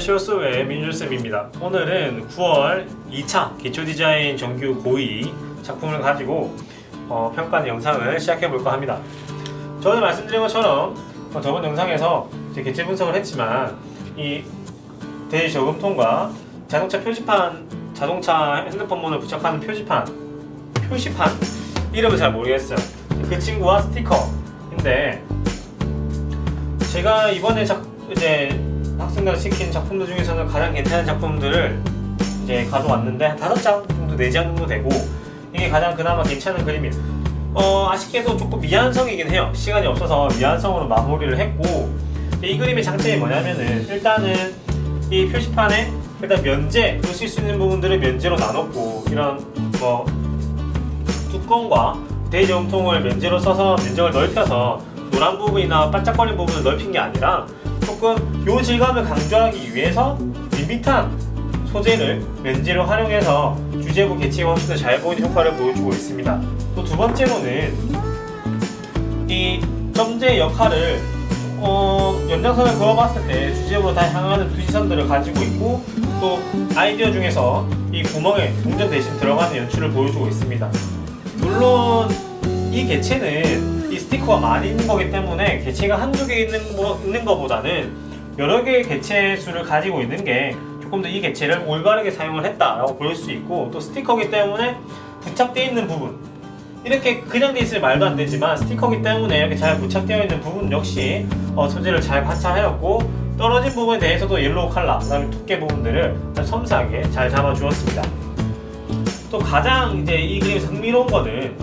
안녕하세요. 소의 민준쌤입니다. 오늘은 9월 2차 기초디자인 정규 고2 작품을 가지고 평가하는 영상을 시작해 볼까 합니다. 전에 말씀드린 것처럼 저번 영상에서 개체 분석을 했지만 이 대지 저금통과 자동차 표지판, 자동차 핸드폰문을 부착하는 표지판 이름을 잘 모르겠어요. 그 친구와 스티커인데 제가 이번에 이제 학생들 시킨 작품들 중에서는 가장 괜찮은 작품들을 이제 가져왔는데 한 5장 정도, 4장 정도 되고 이게 가장 그나마 괜찮은 그림이에요. 아쉽게도 조금 미완성이긴 해요. 시간이 없어서 미완성으로 마무리를 했고, 이 그림의 장점이 뭐냐면은 일단은 이 표지판에 일단 면제로 쓸 수 있는 부분들을 면제로 나눴고, 이런 뚜껑과 대지 저금통을 면제로 써서 면적을 넓혀서 노란 부분이나 반짝거리는 부분을 넓힌 게 아니라 조금 요 질감을 강조하기 위해서 밋밋한 소재를 면제로 활용해서 주제부 개체가 훨씬 더 잘 보이는 효과를 보여주고 있습니다. 또 두 번째로는 이 점제 역할을 연장선을 그어봤을 때 주제부로 다 향하는 투시선들을 가지고 있고, 또 아이디어 중에서 이 구멍에 동전 대신 들어가는 연출을 보여주고 있습니다. 물론 이 개체는 이 스티커가 많이 있는 거기 때문에 개체가 한두 개 있는 것보다는 여러 개의 개체 수를 가지고 있는 게 조금 더 이 개체를 올바르게 사용을 했다라고 볼 수 있고, 또 스티커기 때문에 부착되어 있는 부분, 이렇게 그냥 돼 있으면 말도 안 되지만 스티커기 때문에 이렇게 잘 부착되어 있는 부분 역시 소재를 잘 관찰하였고, 떨어진 부분에 대해서도 옐로우 컬러, 그 다음에 두께 부분들을 섬세하게 잘 잡아주었습니다. 또 가장 이제 이 그림에서 흥미로운 거는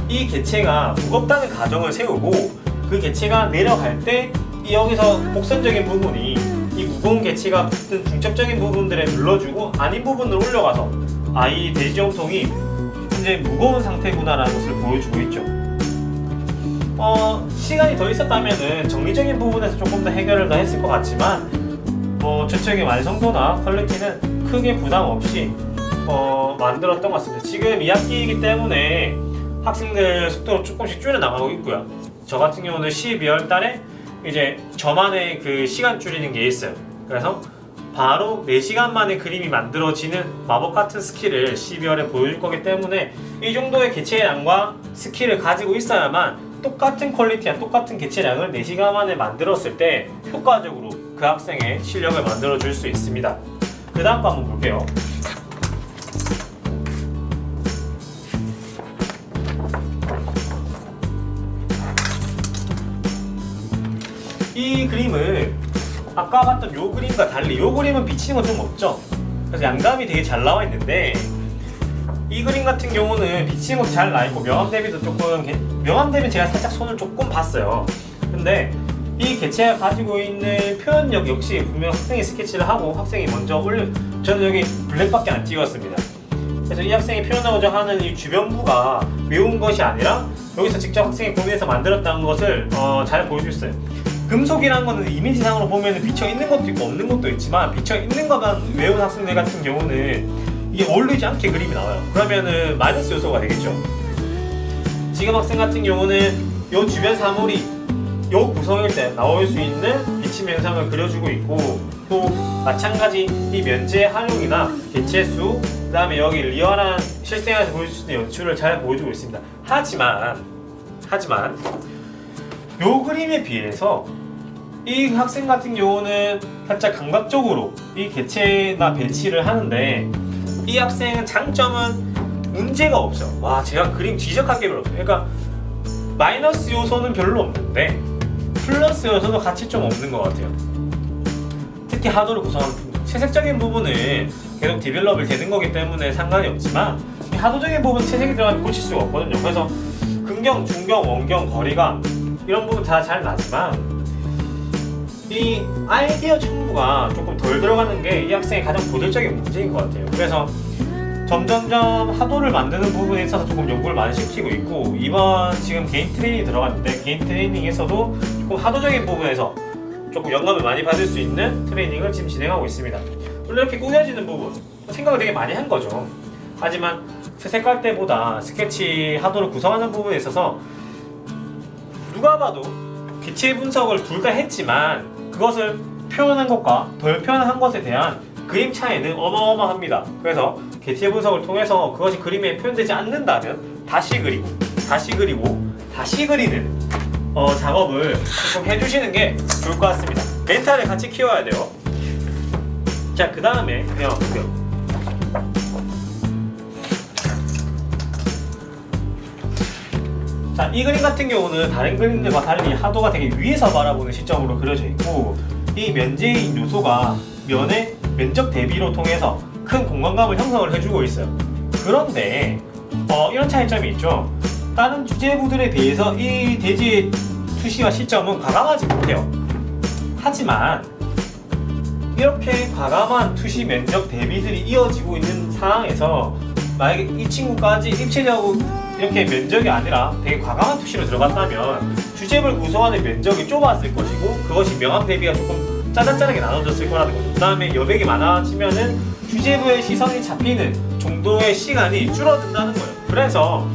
이 개체가 무겁다는 가정을 세우고, 그 개체가 내려갈 때 여기서 곡선적인 부분이 이 무거운 개체가 붙은 중첩적인 부분들에 눌러주고, 아닌 부분을 올려가서 이 대지 저금통이 굉장히 무거운 상태구나라는 것을 보여주고 있죠. 시간이 더 있었다면은 정리적인 부분에서 조금 더 해결을 더 했을 것 같지만 전체적인 완성도나 퀄리티는 크게 부담 없이 만들었던 것 같습니다. 지금 2학기이기 때문에 학생들 속도를 조금씩 줄여나가고 있고요. 저 같은 경우는 12월 달에 이제 저만의 그 시간 줄이는 게 있어요. 그래서 바로 4시간 만에 그림이 만들어지는 마법 같은 스킬을 12월에 보여줄 거기 때문에 이 정도의 개체량과 스킬을 가지고 있어야만 똑같은 퀄리티와 똑같은 개체량을 4시간 만에 만들었을 때 효과적으로 그 학생의 실력을 만들어 줄 수 있습니다. 그 다음 거 한번 볼게요. 이 그림은 아까 봤던 요 그림과 달리 요 그림은 비치는 건 좀 없죠. 그래서 양감이 되게 잘 나와 있는데, 이 그림 같은 경우는 비치는 것도 잘 나와 있고 명암 대비도 명암 대비는 제가 살짝 손을 조금 봤어요. 근데 이 개체가 가지고 있는 표현력 역시 분명 학생이 스케치를 하고 학생이 먼저 저는 여기 블랙밖에 안 찍었습니다. 그래서 이 학생이 표현하고자 하는 이 주변부가 외운 것이 아니라 여기서 직접 학생이 고민해서 만들었다는 것을 잘 보여줬어요. 금속이라는 거는 이미지상으로 보면 비쳐 있는 것도 있고 없는 것도 있지만, 비쳐 있는 것만 외운 학생들 같은 경우는 이게 어울리지 않게 그림이 나와요. 그러면은 마이너스 요소가 되겠죠. 지금 학생 같은 경우는 요 주변 사물이 요 구성일 때 나올 수 있는 비침 현상을 그려주고 있고, 또 마찬가지 이 면제 활용이나 개체수, 그 다음에 여기 리얼한 실생활에서 보여줄 수 있는 연출을 잘 보여주고 있습니다. 하지만 요 그림에 비해서 이 학생 같은 경우는 살짝 감각적으로 이 개체나 배치를 하는데, 이 학생은 장점은 문제가 없어. 제가 그림 지적할 게 별로 없어요. 그러니까 마이너스 요소는 별로 없는데 플러스 요소도 같이 좀 없는 것 같아요. 특히 하도를 구성하는 부분, 채색적인 부분은 계속 디벨롭이 되는 거기 때문에 상관이 없지만, 이 하도적인 부분 채색이 들어가면 고칠 수가 없거든요. 그래서 근경, 중경, 원경, 거리감 이런 부분 다 잘 나지만, 이 아이디어 첨부가 조금 덜 들어가는 게 이 학생의 가장 고질적인 문제인 것 같아요. 그래서 점점점 하도를 만드는 부분에 있어서 조금 연구를 많이 시키고 있고, 이번 지금 개인 트레이닝이 들어갔는데 개인 트레이닝에서도 조금 하도적인 부분에서 조금 영감을 많이 받을 수 있는 트레이닝을 지금 진행하고 있습니다. 물론 이렇게 꾸며지는 부분 생각을 되게 많이 한 거죠. 하지만 색깔 때보다 스케치 하도를 구성하는 부분에 있어서 누가 봐도 개체 분석을 둘 다 했지만 그것을 표현한 것과 덜 표현한 것에 대한 그림 차이는 어마어마합니다. 그래서 개체 분석을 통해서 그것이 그림에 표현되지 않는다면 다시 그리고 다시 그리고 다시 그리는 작업을 좀 해주시는 게 좋을 것 같습니다. 멘탈을 같이 키워야 돼요. 자, 그 다음에 그냥 보세요. 자, 이 그림 같은 경우는 다른 그림들과 달리 하도가 되게 위에서 바라보는 시점으로 그려져 있고, 이 면제인 요소가 면의 면적 대비로 통해서 큰 공간감을 형성을 해주고 있어요. 그런데 이런 차이점이 있죠. 다른 주제부들에 비해서 이 대지의 투시와 시점은 과감하지 못해요. 하지만 이렇게 과감한 투시 면적 대비들이 이어지고 있는 상황에서 만약에 이 친구까지 입체적으로 이렇게 면적이 아니라 되게 과감한 투시로 들어갔다면 주제부를 구성하는 면적이 좁았을 것이고, 그것이 명암 대비가 조금 짜잘짜잘하게 나눠졌을 거라는 거죠. 그 다음에 여백이 많아지면은 주제부의 시선이 잡히는 정도의 시간이 줄어든다는 거예요. 그래서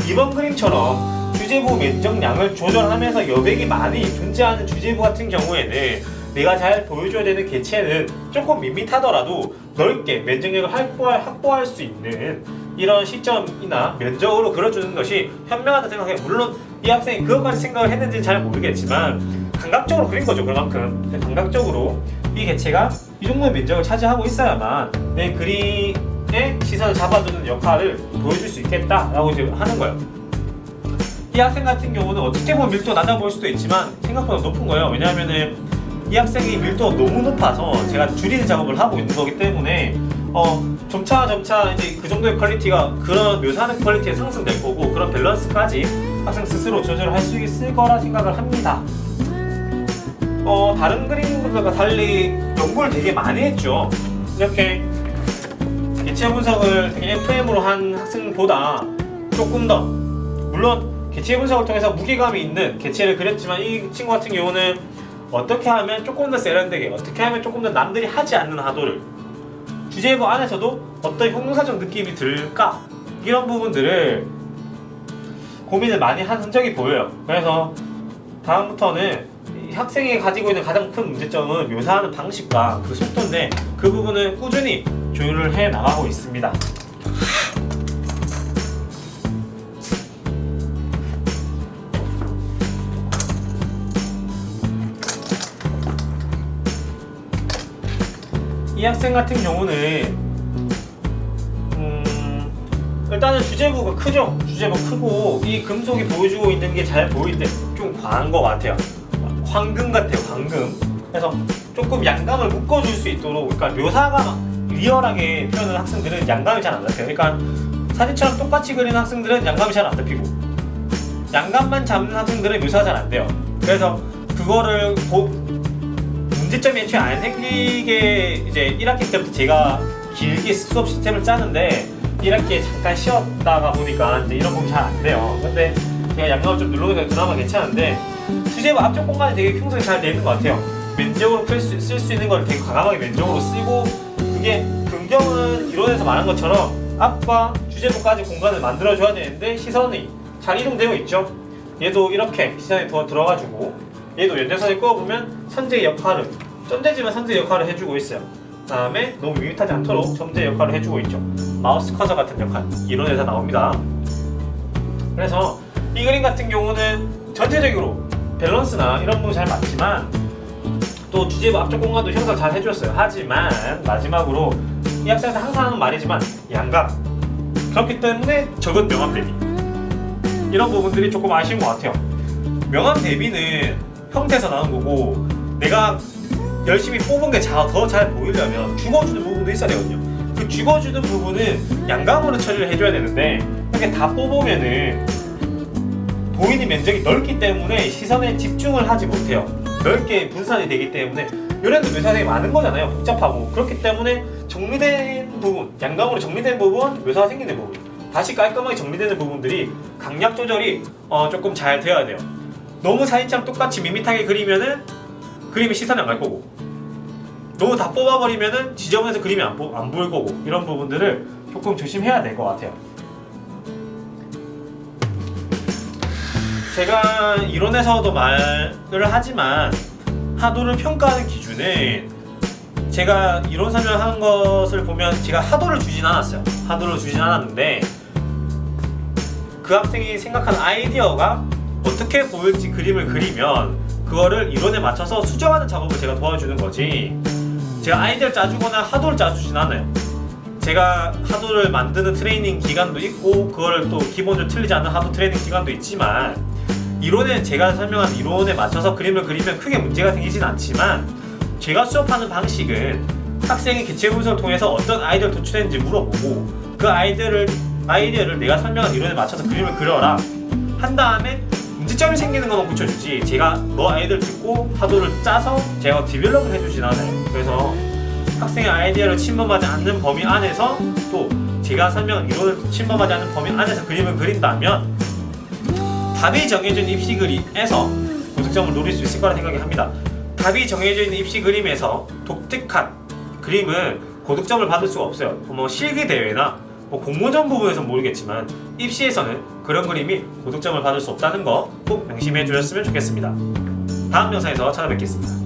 이번 그림처럼 주제부 면적량을 조절하면서 여백이 많이 존재하는 주제부 같은 경우에는 내가 잘 보여줘야 되는 개체는 조금 밋밋하더라도 넓게 면적량을 확보할 수 있는 이런 시점이나 면적으로 그려주는 것이 현명하다 생각해요. 물론 이 학생이 그것까지 생각을 했는지는 잘 모르겠지만 감각적으로 그린 거죠. 그만큼 감각적으로 이 개체가 이 정도의 면적을 차지하고 있어야만 내 그림의 시선을 잡아주는 역할을 보여줄 수 있겠다라고 이제 하는 거예요. 이 학생 같은 경우는 어떻게 보면 밀도가 낮아 보일 수도 있지만 생각보다 높은 거예요. 왜냐하면은 이 학생이 밀도가 너무 높아서 제가 줄이는 작업을 하고 있는 거기 때문에 점차 이제 그 정도의 퀄리티가, 그런 묘사하는 퀄리티에 상승될 거고, 그런 밸런스까지 학생 스스로 조절을 할 수 있을 거라 생각을 합니다. 다른 그림들과 달리 연구를 되게 많이 했죠. 이렇게 개체 분석을 되게 FM으로 한 학생보다 조금 더, 물론 개체 분석을 통해서 무게감이 있는 개체를 그렸지만 이 친구 같은 경우는 어떻게 하면 조금 더 세련되게, 어떻게 하면 조금 더 남들이 하지 않는 하도를, 주제부 안에서도 어떤 형용사적 느낌이 들까, 이런 부분들을 고민을 많이 한 흔적이 보여요. 그래서 다음부터는 이 학생이 가지고 있는 가장 큰 문제점은 묘사하는 방식과 그 속도인데, 그 부분은 꾸준히 조율을 해 나가고 있습니다. 이 학생 같은 경우는 일단은 주제부가 크죠. 주제부 크고 이 금속이 보여주고 있는 게 잘 보일 때 좀 과한 것 같아요. 황금 같아요, 황금. 그래서 조금 양감을 묶어줄 수 있도록, 그러니까 묘사가 리얼하게 표현하는 학생들은 양감이 잘 안 잡혀요. 그러니까 사진처럼 똑같이 그리는 학생들은 양감이 잘 안 잡히고, 양감만 잡는 학생들은 묘사가 잘 안 돼요. 그래서 그거를 문제점이 애초에 안 생기게 이제 1학기 때부터 제가 길게 수업 시스템을 짜는데 1학기에 잠깐 쉬었다가 보니까 이제 이런 부분이 잘 안 돼요. 근데 제가 양감을 좀 눌러보니까 그나마 괜찮은데, 주제부 앞쪽 공간이 되게 형성이 잘 되는 것 같아요. 면적으로 쓸 수 있는 걸 되게 과감하게 면적으로 쓰고, 그게 긍정은 이론에서 말한 것처럼 앞과 주제부까지 공간을 만들어줘야 되는데 시선이 잘 이동되어 있죠. 얘도 이렇게 시선이 더 들어가지고, 얘도 연장선을 그어보면 선재의 역할을, 점재지만 선재의 역할을 해주고 있어요. 그 다음에 너무 밋밋하지 않도록 점재의 역할을 해주고 있죠. 마우스 커서 같은 역할, 이론에서 나옵니다. 그래서 이 그림 같은 경우는 전체적으로 밸런스나 이런 부분이 잘 맞지만 또 주제부 앞쪽 공간도 형성 잘 해줬어요. 하지만 마지막으로 이 학생한테 항상 하는 말이지만 양감, 그렇기 때문에 적은 명암 대비, 이런 부분들이 조금 아쉬운 것 같아요. 명암 대비는 형태에서 나온 거고, 내가 열심히 뽑은 게 더 잘 보이려면 죽어주는 부분도 있어야 되거든요. 그 죽어주는 부분은 양감으로 처리를 해줘야 되는데, 이렇게 다 뽑으면은 보이는 면적이 넓기 때문에 시선에 집중을 하지 못해요. 넓게 분산이 되기 때문에 요런도 묘사가 되게 많은 거잖아요. 복잡하고. 그렇기 때문에 정리된 부분, 양감으로 정리된 부분, 묘사가 생기는 부분, 다시 깔끔하게 정리되는 부분들이 강약 조절이 조금 잘 되어야 돼요. 너무 사진처럼 똑같이 밋밋하게 그리면은 그림이 시선이 안 갈 거고, 너무 다 뽑아버리면은 지저분해서 그림이 안 보일 거고, 이런 부분들을 조금 조심해야 될 것 같아요. 제가 이론에서도 말을 하지만 하도를 평가하는 기준은 제가 이론 설명한 것을 보면 제가 하도를 주진 않았어요. 하도를 주진 않았는데 그 학생이 생각한 아이디어가 어떻게 보일지 그림을 그리면 그거를 이론에 맞춰서 수정하는 작업을 제가 도와주는 거지, 제가 아이디어를 짜주거나 하도를 짜주진 않아요. 제가 하도를 만드는 트레이닝 기간도 있고 그거를 또 기본적으로 틀리지 않는 하도 트레이닝 기간도 있지만, 이론에 제가 설명한 이론에 맞춰서 그림을 그리면 크게 문제가 생기진 않지만, 제가 수업하는 방식은 학생이 개체 분석을 통해서 어떤 아이디어를 도출했는지 물어보고 그 아이디어를 내가 설명한 이론에 맞춰서 그림을 그려라 한 다음에 문제점이 생기는 것만 고쳐주지, 제가 너 아이디어를 듣고 하도를 짜서 제가 디벨롭을 해주진 않아요. 그래서 학생의 아이디어를 침범하지 않는 범위 안에서 또 제가 설명한 이론을 침범하지 않는 범위 안에서 그림을 그린다면 답이 정해져 있는 입시 그림에서 고득점을 노릴 수 있을 거라 생각이 합니다. 답이 정해져 있는 입시 그림에서 독특한 그림은 고득점을 받을 수가 없어요. 뭐 실기 대회나 공모전 부분에서는 모르겠지만 입시에서는 그런 그림이 고득점을 받을 수 없다는 거 꼭 명심해 주셨으면 좋겠습니다. 다음 영상에서 찾아뵙겠습니다.